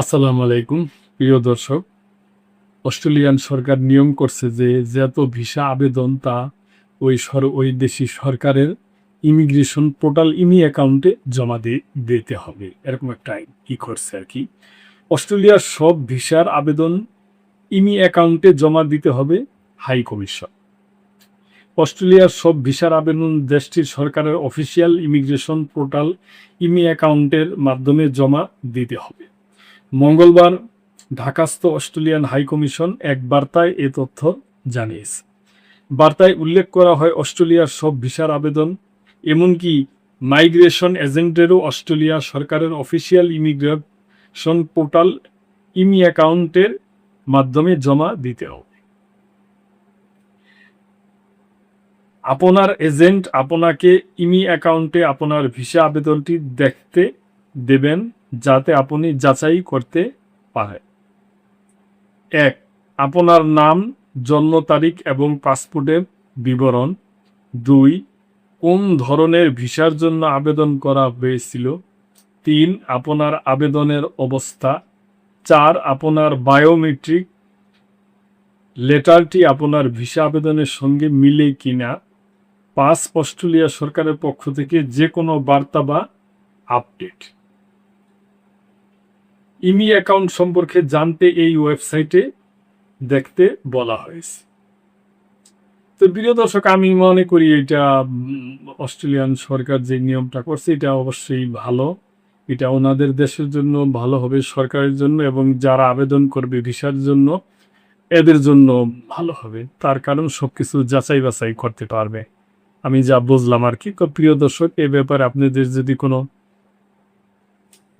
আসসালামু আলাইকুম প্রিয় দর্শক। অস্ট্রেলিয়ান সরকার নিয়ম করছে যে যত ভিসা আবেদন তা ওই দেশি সরকারের ইমিগ্রেশন পোর্টাল অ্যাকাউন্টে জমা দিতে হবে, এরকম একটা করছে আর কি। অস্ট্রেলিয়ার সব ভিসার আবেদন অ্যাকাউন্টে জমা দিতে হবে হাই কমিশন। অস্ট্রেলিয়ার সব ভিসার আবেদন দেশটির সরকারের অফিসিয়াল ইমিগ্রেশন পোর্টাল অ্যাকাউন্টের মাধ্যমে জমা দিতে হবে। মঙ্গলবার ঢাকাস্থ অস্ট্রেলিয়ান হাইকমিশন এক বার্তায় এ তথ্য জানিয়েছে। বার্তায় উল্লেখ করা হয়, অস্ট্রেলিয়ার সব ভিসার আবেদন, এমনকি মাইগ্রেশন এজেন্টেরও অস্ট্রেলিয়া সরকারের অফিসিয়াল ইমিগ্রেশন পোর্টাল অ্যাকাউন্টের মাধ্যমে জমা দিতে হবে। আপনার এজেন্ট আপনাকে অ্যাকাউন্টে আপনার ভিসা আবেদনটি দেখতে দেবেন, যাতে আপনি যাচাই করতে পারেন। 1. আপনার নাম, জন্ম তারিখ এবং পাসপোর্টের বিবরণ। 2. কোন ধরনের ভিসার জন্য আবেদন করা হয়েছিল। 3. আপনার আবেদনের অবস্থা। 4. আপনার বায়োমেট্রিক লেটারটি আপনার ভিসা আবেদনের সঙ্গে মিলে কিনা। 5. অস্ট্রেলিয়া সরকারের পক্ষ থেকে যে কোনো বার্তা বা আপডেট। অ্যাকাউন্ট সম্পর্কে জানতে এই ওয়েবসাইটে দেখতে বলা হয়েছে। তো প্রিয় দর্শক, আমি মনে করি এটা অস্ট্রেলিয়ান সরকার যে নিয়মটা করছে এটা অবশ্যই ভালো। এটা ওনাদের দেশের জন্য ভালো হবে, সরকারের জন্য, এবং যারা আবেদন করবে ভিসার জন্য এদের জন্য ভালো হবে। তার কারণ সবকিছু যাচাই বাছাই করতে পারবে, আমি যা বুঝলাম আর কি। তো প্রিয় দর্শক, এ ব্যাপারে আপনাদের যদি কোনো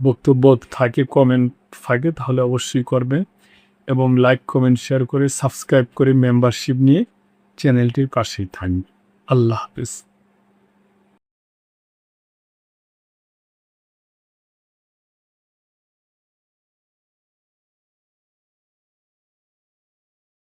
বক্তব্য থাকে, কমেন্ট থাকে, তাহলে অবশ্যই করবে, এবং লাইক, কমেন্ট, শেয়ার করে সাবস্ক্রাইব করে মেম্বারশিপ নিয়ে চ্যানেলটির পাশেই থাকবে। আল্লাহ হাফেজ।